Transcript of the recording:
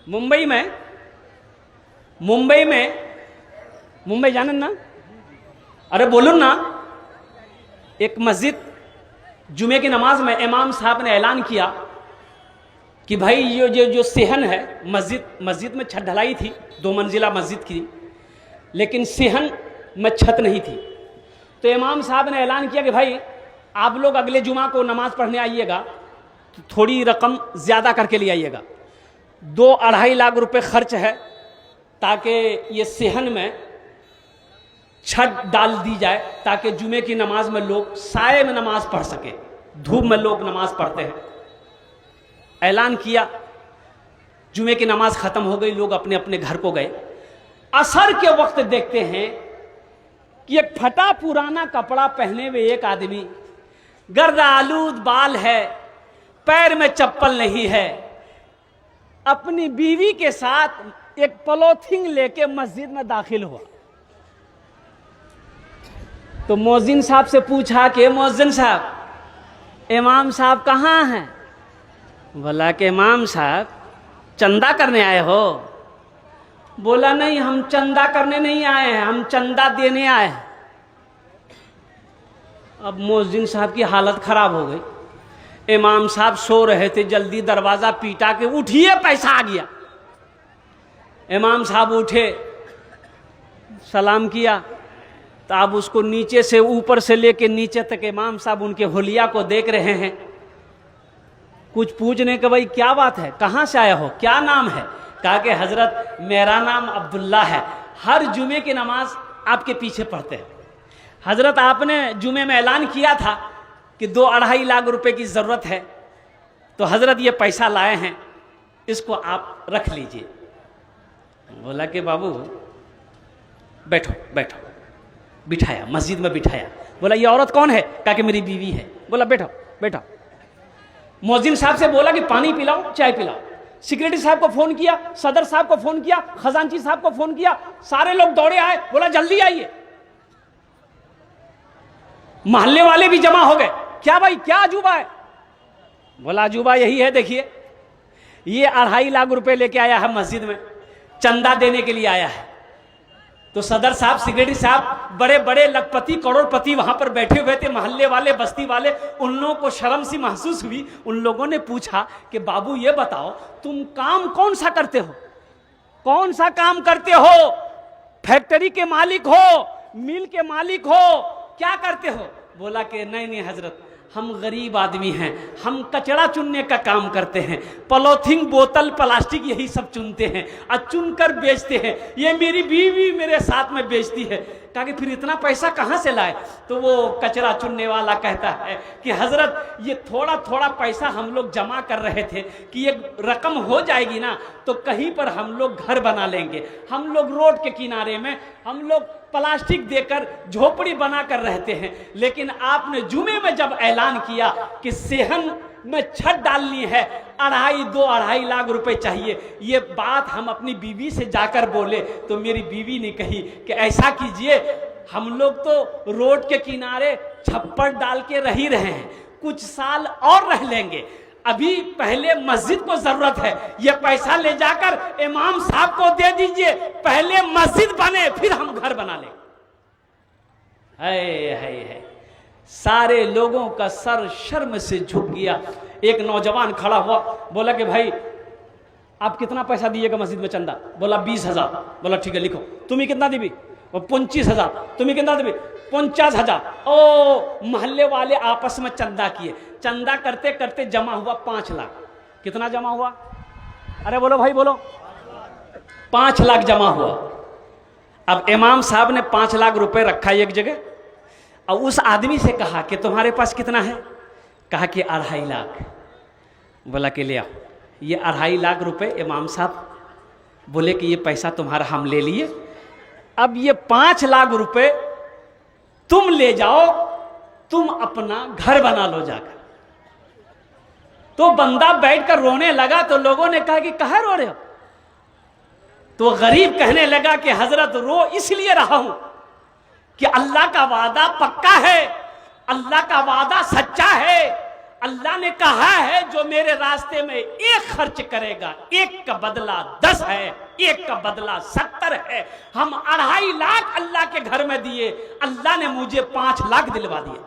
मुंबई में मुंबई जानन ना, अरे बोलून ना, एक मस्जिद जुमे की नमाज में इमाम साहब ने ऐलान किया कि भाई ये जो सेहन है, मस्जिद में छत ढलाई थी, 2 मंजिला मस्जिद की, लेकिन सेहन में छत नहीं थी। तो इमाम साहब ने ऐलान किया कि भाई आप लोग अगले जुमा को नमाज पढ़ने आइएगा तो थोड़ी रकम ज़्यादा करके ले आइएगा। 2-2.5 लाख रुपए खर्च है ताकि ये सेहन में छत डाल दी जाए, ताकि जुमे की नमाज में लोग साये में नमाज पढ़ सके, धूप में लोग नमाज पढ़ते हैं। ऐलान किया, जुमे की नमाज खत्म हो गई, लोग अपने अपने घर को गए। असर के वक्त देखते हैं कि एक फटा पुराना कपड़ा पहने हुए एक आदमी, गर्द आलूद बाल है, पैर में चप्पल नहीं है, अपनी बीवी के साथ एक पॉलीथिन लेके मस्जिद में दाखिल हुआ। तो मौजिन साहब से पूछा कि मौजिन साहब, इमाम साहब कहाँ हैं? बोला कि इमाम साहब चंदा करने आए हो? बोला नहीं, हम चंदा करने नहीं आए हैं, हम चंदा देने आए हैं। अब मौजिन साहब की हालत खराब हो गई। इमाम साहब सो रहे थे, जल्दी दरवाजा पीटा के उठिए पैसा आ गया। इमाम साहब उठे, सलाम किया, तो अब उसको नीचे से ऊपर से लेके नीचे तक इमाम साहब उनके हुलिया को देख रहे हैं। कुछ पूछने के, भाई क्या बात है, कहाँ से आया हो, क्या नाम है? कहा कि हजरत मेरा नाम अब्दुल्ला है, हर जुमे की नमाज आपके पीछे पढ़ते हैं। हजरत आपने जुमे में ऐलान किया था कि 2-2.5 लाख रुपए की जरूरत है, तो हजरत ये पैसा लाए हैं, इसको आप रख लीजिए। बोला कि बाबू बैठो बैठो, बिठाया, मस्जिद में बिठाया। बोला ये औरत कौन है? कहा कि मेरी बीवी है। बोला बैठो बैठो। मौजिन साहब से बोला कि पानी पिलाओ, चाय पिलाओ। सेक्रेटरी साहब को फोन किया, सदर साहब को फोन किया, खजांची साहब को फोन किया, सारे लोग दौड़े आए। बोला जल्दी आइए। मोहल्ले वाले भी जमा हो गए। क्या भाई, क्या अजूबा है? बोला अजूबा यही है, देखिए ये 2.5 लाख रुपए लेके आया है, मस्जिद में चंदा देने के लिए आया है। तो सदर साहब, सेक्रेटरी साहब, बड़े बड़े लखपति करोड़पति वहां पर बैठे हुए थे, मोहल्ले वाले, बस्ती वाले। उन लोगों को शर्म सी महसूस हुई। उन लोगों ने पूछा कि बाबू ये बताओ, तुम काम कौन सा करते हो? कौन सा काम करते हो? फैक्ट्री के मालिक हो, मिल के मालिक हो, क्या करते हो? बोला कि नहीं हजरत, हम गरीब आदमी हैं, हम कचरा चुनने का काम करते हैं, पॉलीथिन, बोतल, प्लास्टिक यही सब चुनते हैं और चुनकर बेचते हैं। ये मेरी बीवी मेरे साथ में बेचती है। कहा कि फिर इतना पैसा कहाँ से लाए? तो वो कचरा चुनने वाला कहता है कि हजरत ये थोड़ा थोड़ा पैसा हम लोग जमा कर रहे थे कि ये रकम हो जाएगी ना तो कहीं पर हम लोग घर बना लेंगे। हम लोग रोड के किनारे में हम लोग प्लास्टिक देकर झोपड़ी बनाकर रहते हैं, लेकिन आपने जुमे में जब ऐलान किया कि सेहन में छत डालनी है, 2.5 लाख रुपए चाहिए, ये बात हम अपनी बीवी से जाकर बोले तो मेरी बीवी ने कही कि ऐसा कीजिए, हम लोग तो रोड के किनारे छप्पर डाल के रह ही रहे हैं, कुछ साल और रह लेंगे, अभी पहले मस्जिद को जरूरत है, ये पैसा ले जाकर इमाम साहब को दे दीजिए, पहले मस्जिद बने फिर हम घर बना लेंगे। है सारे लोगों का सर शर्म से झुक गया। एक नौजवान खड़ा हुआ, बोला कि भाई आप कितना पैसा दिएगा मस्जिद में चंदा? बोला 20,000। बोला ठीक है लिखो। तुम्हें कितना देवी? वो 25,000। तुम्हें कितना देवी? 50,000। ओ मोहल्ले वाले आपस में चंदा किए, चंदा करते करते जमा हुआ 5 लाख। कितना जमा हुआ? अरे बोलो भाई बोलो। 5 लाख जमा हुआ। अब इमाम साहब ने 5 लाख रुपए रखा एक जगह और उस आदमी से कहा कि तुम्हारे पास कितना है? कहा कि 2.5 लाख। बोला कि ले आओ। ये 2.5 लाख रुपए इमाम साहब बोले कि ये पैसा तुम्हारा हम ले लिए, अब ये 5 लाख रुपए तुम ले जाओ, तुम अपना घर बना लो जाकर। तो बंदा बैठकर रोने लगा। तो लोगों ने कहा कि कहाँ रो रहे हो? तो गरीब कहने लगा कि हजरत रो इसलिए रहा हूं कि अल्लाह का वादा पक्का है, अल्लाह का वादा सच्चा है, अल्लाह ने कहा है जो मेरे रास्ते में एक खर्च करेगा, एक का बदला 10 है, एक का बदला 70 है। हम 2.5 लाख अल्लाह के घर में दिए, अल्लाह ने मुझे 5 लाख दिलवा दिए।